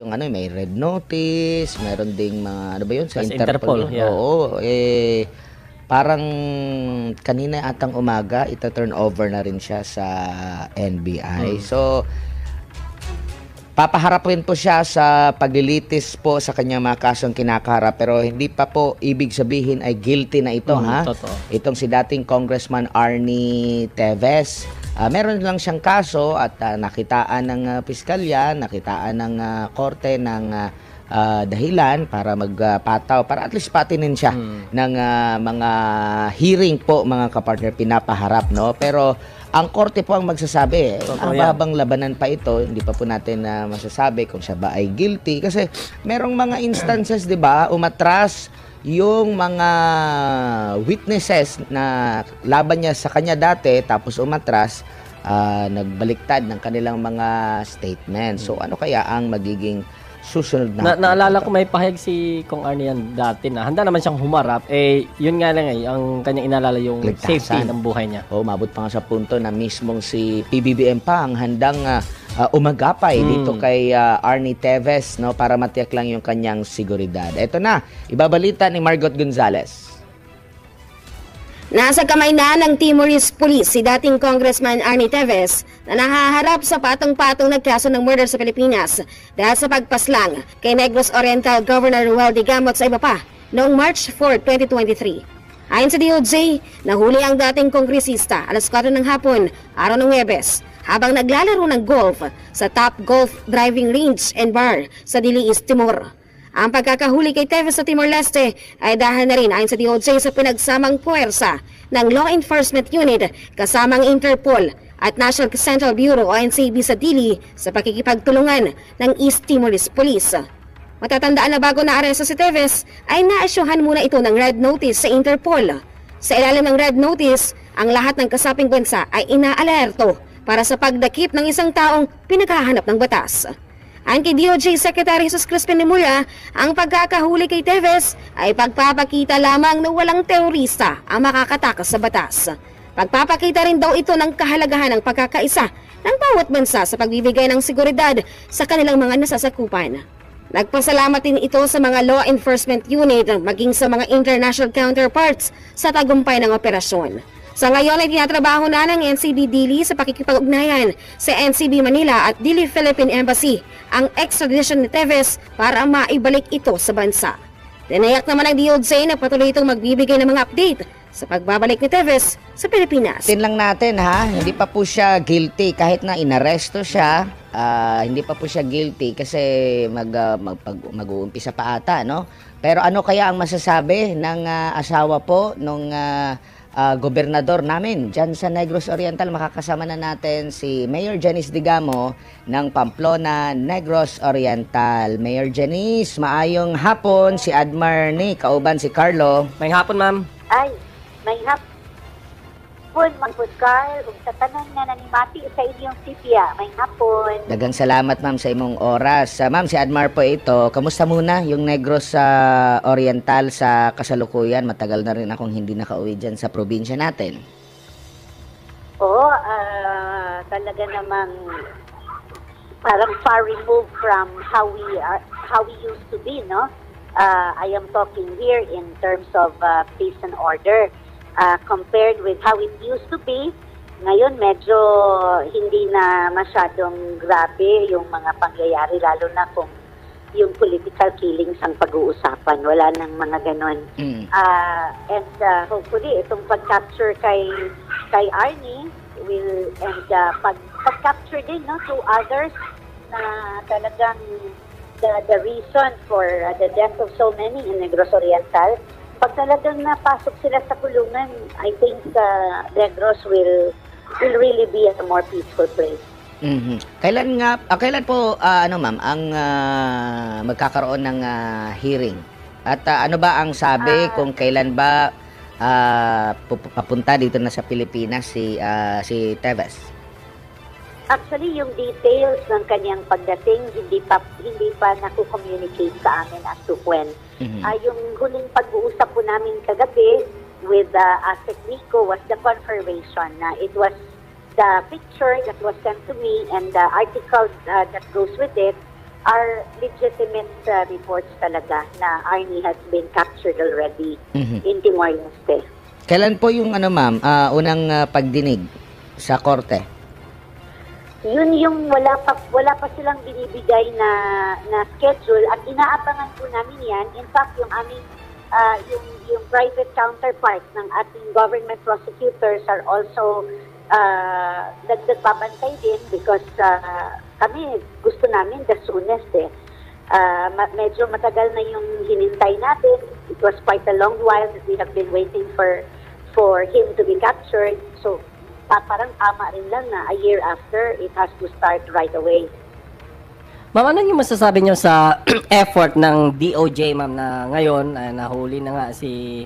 Yung ano, may red notice, meron ding mga ano ba yun sa Sa Interpol. Interpol, yeah. Oo, parang kanina atang umaga, ita-turn over na rin siya sa NBI. So, papaharapin po siya sa paglilitis po sa kanyang mga kasong kinakaharap, pero hindi pa po ibig sabihin ay guilty na ito, ha? Totoo. Itong si dating Congressman Arnie Teves, meron lang siyang kaso at nakitaan ng piskalya, nakitaan ng korte ng dahilan para magpataw, para at least patinin siya ng mga hearing po, mga kapartner, pinapaharap, no? Pero ang korte po ang magsasabi. Habang labanan pa ito, hindi pa po natin masasabi kung siya ba ay guilty. Kasi merong mga instances, di ba, umatras yung mga witnesses na laban niya sa kanya dati, tapos umatras, nagbaliktad ng kanilang mga statements. So ano kaya ang magiging susunod na? Naalala ko may pahayag si Kong Arnie yan dati na handa naman siyang humarap. Yun nga lang ang kanyang inalala yung safety ng buhay niya. Umabot pa nga sa punto na mismong si PBBM pa ang handang umagapay dito kay Arnie Teves, no, para matiyak lang yung kanyang seguridad. Ito na, ibabalita ni Margot Gonzales. Nasa kamay na ng Timorese Police si dating Congressman Arnie Teves na nahaharap sa patong-patong na kaso ng murder sa Pilipinas dahil sa pagpaslang kay Negros Oriental Governor Ruel D. Gamot sa iba pa noong March 4, 2023. Ayon sa DOJ, nahuli ang dating kongresista alas 4 ng hapon, araw ng Huwebes, habang naglalaro ng golf sa Top Golf Driving Range and Bar sa Dili East, Timor. Ang pagkakahuli kay Teves sa Timor-Leste ay dahil na rin ayon sa DOJ sa pinagsamang puwersa ng Law Enforcement Unit kasamang Interpol at National Central Bureau o NCB sa Dili sa pakikipagtulungan ng East Timorese Police. Matatandaan na bago na-aresto si Teves ay naasyuhan muna ito ng red notice sa Interpol. Sa ilalim ng red notice, ang lahat ng kasaping bansa ay inaalerto para sa pagdakip ng isang taong pinaghahanap ng batas. Ayon kay DOJ Secretary Jesus Crispin Remulla, ang pagkakahuli kay Teves ay pagpapakita lamang na walang terorista ang makakatakas sa batas. Pagpapakita rin daw ito ng kahalagahan ng pagkakaisa ng bawat bansa sa pagbibigay ng seguridad sa kanilang mga nasasakupan. Nagpasalamat din ito sa mga law enforcement unit maging sa mga international counterparts sa tagumpay ng operasyon. Sa ngayon ay tinatrabaho na ng NCB Dili sa pakikipag-ugnayan sa NCB Manila at Dili Philippine Embassy ang extradition ni Teves para maibalik ito sa bansa. Tinayak naman ng DOJ na patuloy itong magbibigay ng mga update sa pagbabalik ni Teves sa Pilipinas. Tin lang natin, ha, hindi pa po siya guilty kahit na inaresto siya. Hindi pa po siya guilty kasi mag-uumpisa pa ata, no? Pero ano kaya ang masasabi ng asawa po nung gobernador namin dyan sa Negros Oriental? Makakasama na natin si Mayor Janice Digamo ng Pamplona, Negros Oriental. Mayor Janice, maayong hapon. Si Admar ni kauban si Carlo. May hapon, ma'am. Ay, may hapon, Mangpud Carl, ug sa tanan nga nanimati sa inyong sipya. May hapon. Dagang salamat, ma'am, sa imong oras. Ma'am, si Admar po ito. Kamusta muna yung Negros Oriental sa kasalukuyan? Matagal na rin akong hindi nakauwi dyan sa probinsya natin. Oo, talaga namang parang far removed from how we used to be, no? I am talking here in terms of peace and order. Compared with how it used to be, ngayon medyo hindi na masyadong grabe yung mga pangyayari, lalo na kung yung political killings ang pag-uusapan. Wala nang mga ganon. And hopefully, itong pag-capture kay Arnie will, and pag-capture din, no, to others na talagang the reason for the death of so many in Negros Oriental. Pag talagang napasok sila sa kulungan, I think Negros will really be a more peaceful place. Kailan po ma'am ang magkakaroon ng hearing? At ano ba ang sabi kung kailan ba papunta dito na sa Pilipinas si Teves? Actually, yung details ng kanyang pagdating hindi pa naku-communicate sa amin as to when. Yung huling pag-uusap po namin kagabi with Asek Nico was the confirmation na it was the picture that was sent to me and the article that goes with it are legitimate reports talaga na Arnie has been captured already in Timor-Leste. Kailan po yung ma'am, unang pagdinig sa korte? Yun yung wala pa silang binibigay na schedule at inaabangan po namin yan. In fact, yung aming yung private counterpart ng ating government prosecutors are also nagbabantay din because kami gusto namin the soonest medyo matagal na yung hinintay natin. It was quite a long while that we have been waiting for him to be captured. So parang tama rin lang na a year after, it has to start right away. Ma'am, ano yung masasabi niyo sa effort ng DOJ, ma'am, na ngayon nahuli na nga si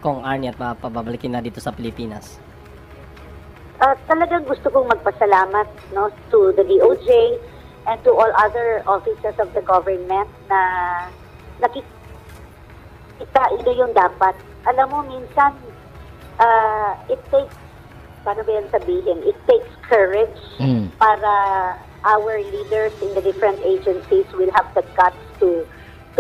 Kong Arnie at mapababalikin na dito sa Pilipinas? Talagang gusto kong magpasalamat to the DOJ and to all other officers of the government na nakikita ito yung dapat. Alam mo, minsan, it takes, paano ba yan sabihin? It takes courage para our leaders in the different agencies will have the guts to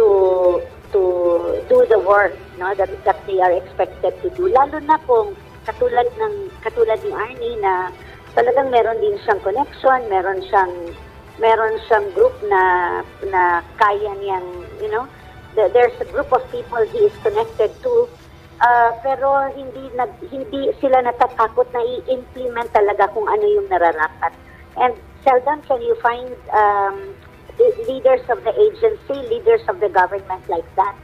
do the work that they are expected to do. Lalo na kung katulad ni Arnie na talagang meron din siyang connection, meron siyang group na kaya niyang, there's a group of people he is connected to. Pero hindi sila natatakot na i-implement talaga kung ano yung nararapat. And seldom can you find leaders of the agency, leaders of the government like that,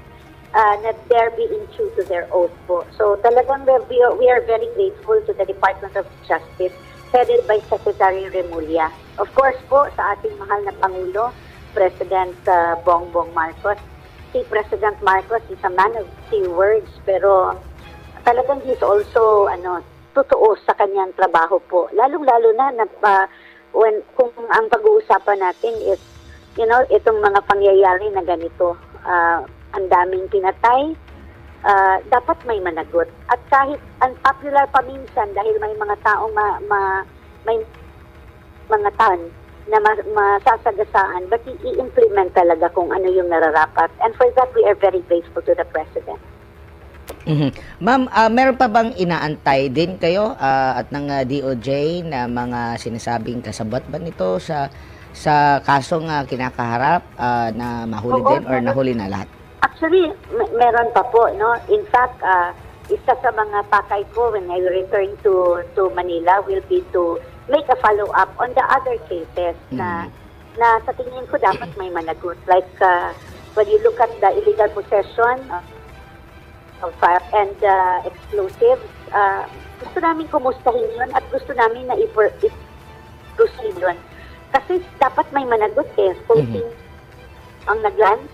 na they're being true to their oath po. So talagang we are very grateful to the Department of Justice headed by Secretary Remulla. Of course po, sa ating mahal na Pangulo, President Bongbong Marcos. Si President Marcos is a man of few words, pero talagang he's also totoo sa kanyang trabaho po. Lalong-lalo na kung ang pag-uusapan natin is itong mga pangyayari na ganito. Ang daming pinatay, dapat may managot. At kahit unpopular pa minsan dahil may mga taong may mga taon na masasagasaan, but i-implement talaga kung ano yung nararapat. And for that, we are very grateful to the President. Ma'am, meron pa bang inaantay din kayo at ng DOJ na mga sinasabing kasabot ba nito sa kasong kinakaharap na mahuli din or nahuli na lahat? Actually, meron pa po, no? In fact, isa sa mga pakay ko when I return to Manila will be to make a follow-up on the other cases na sa tingin ko dapat may managot. Like, when you look at the illegal possession of fire and explosives, gusto namin kumustahin yun at gusto namin na i-proceed yun. Kasi dapat may managot Posting ang nag-lance,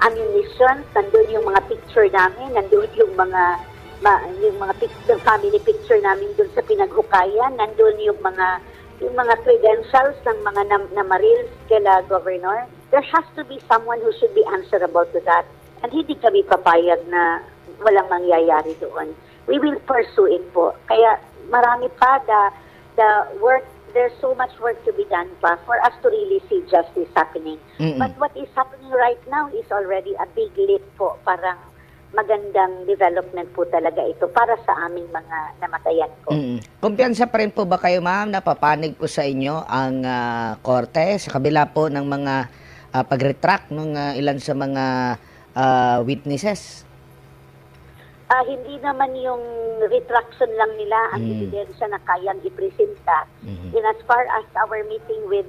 ammunition, nandun yung mga picture namin, nandun yung mga family picture namin dun sa pinaghukayan, nandun yung mga credentials ng mga namaril kila Governor. There has to be someone who should be answerable to that. And hindi kami papayag na walang mangyayari doon. We will pursue it po. Kaya marami pa the work. There's so much work to be done pa for us to really see justice happening. But what is happening right now is already a big leap po. Parang magandang development po talaga ito para sa aming mga namatayan ko. Kumpiyansa pa rin po ba kayo, ma'am, na papanig po sa inyo ang korte sa kabila po ng mga pag-retract ng ilan sa mga witnesses? Hindi naman yung retraction lang nila ang ebidensya na kayang ipresenta. In as far as our meeting with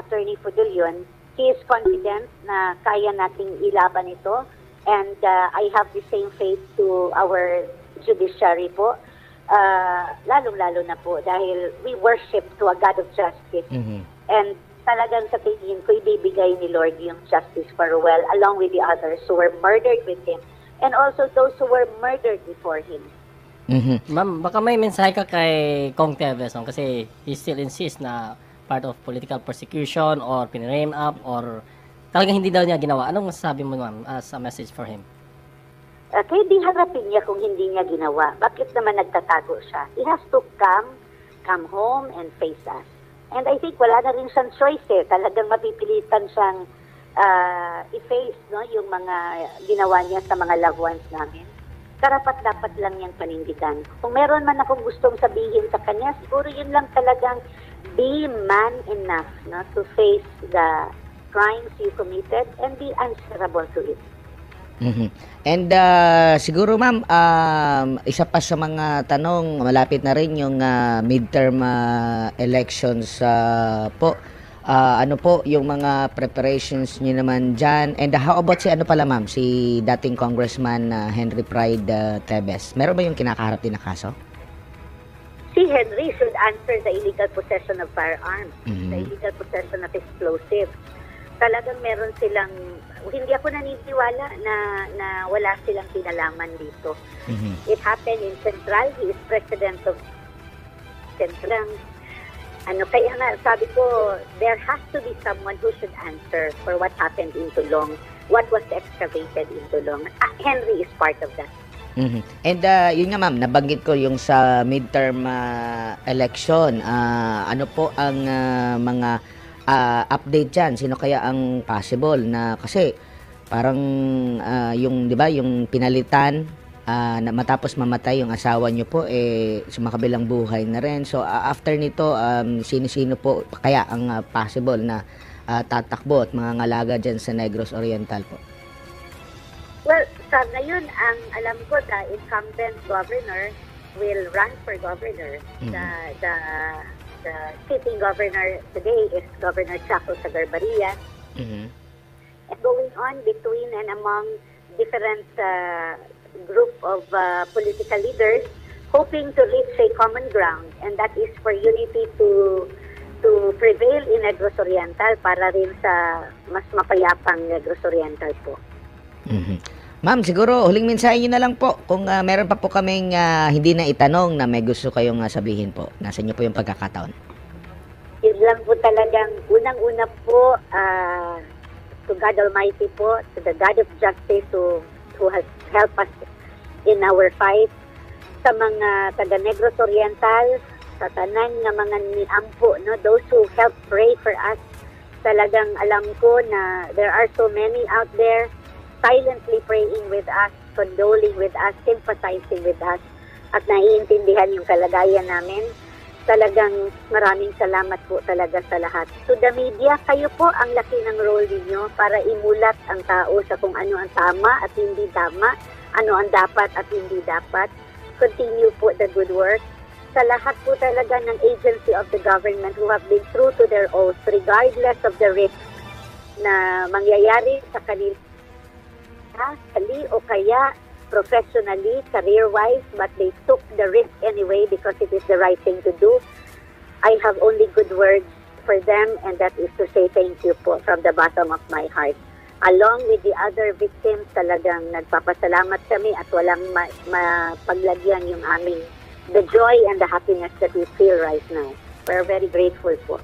Attorney Fudulyon, he is confident na kaya nating ilaban ito. And I have the same faith to our judiciary po. Lalong-lalo na po dahil we worship to a God of justice. And talagang sa tingin ko, ibibigay ni Lord yung justice for well along with the others who were murdered with him. And also those who were murdered before him. Ma'am, baka may mensahe ka kay Kong Teves kasi he still insists na part of political persecution or pinrame up or talagang hindi daw niya ginawa. Anong masasabi mo, ma'am, as a message for him? Kaya di harapin niya kung hindi niya ginawa. Bakit naman nagtatago siya? He has to come home and face us. And I think wala na rin siyang choice eh. Talagang mapipilitan siyang i-face yung mga ginawa niya sa mga loved ones namin. Karapat-dapat lang niyang panindigan. Kung meron man akong gustong sabihin sa kanya, siguro yun lang talagang be man enough to face the crimes you committed and be answerable to it. And siguro ma'am, isa pa sa mga tanong, malapit na rin yung midterm elections po. Ano po yung mga preparations niyo naman dyan? And how about si ma'am, si dating Congressman Henry Pride Tevez? Meron ba yung kinakaharap din na kaso? Si Henry should answer the illegal possession of firearms, the illegal possession of explosives. Talagang meron silang, hindi ako naniniwala na wala silang kinalaman dito. It happened in Central. He is president of Central. Kaya nga, sabi ko, there has to be someone who should answer for what happened in Tulong, what was excavated in Tulong. Henry is part of that. And yun nga ma'am, nabanggit ko yung sa midterm election. Ano po ang mga update dyan? Sino kaya ang possible na, kasi parang yung 'di ba yung pinalitan na matapos mamatay yung asawa niyo po sumakabilang buhay na rin. So after nito sino-sino po kaya ang possible na tatakbo at mga ngalaga dyan sa Negros Oriental po? Well, sa ngayon, ang alam ko, the incumbent governor will run for governor. The sitting governor today is Governor Chaco Sagarbarrias. And going on between and among different group of political leaders, hoping to reach a common ground, and that is for unity to prevail in Negros Oriental para rin sa mas mapayapang Negros Oriental po. Ma'am, siguro huling mensahe niyo na lang po kung meron pa po kaming hindi na itanong na may gusto kayong sabihin po. Nasa inyo po yung pagkakataon. Yun lang po talagang unang-una po to God Almighty po, to the God of Justice who has helped us in our fight, sa mga taga Negros Oriental, sa tanan ng mga niampo, those who help pray for us. Talagang alam ko na there are so many out there silently praying with us, condoling with us, sympathizing with us, at naiintindihan yung kalagayan namin. Talagang maraming salamat po talaga sa lahat. To the media, kayo po ang laki ng role ninyo para imulat ang tao sa kung ano ang tama at hindi tama, ano ang dapat at hindi dapat. Continue po the good work. Sa lahat po talaga ng agency of the government who have been true to their oath, regardless of the risk na mangyayari sa kanila, sali o kaya professionally, career-wise, but they took the risk anyway because it is the right thing to do. I have only good words for them, and that is to say thank you po from the bottom of my heart. Along with the other victims, talagang nagpapasalamat kami at walang mapaglagyan yung aming the joy and the happiness that we feel right now. We're very grateful po.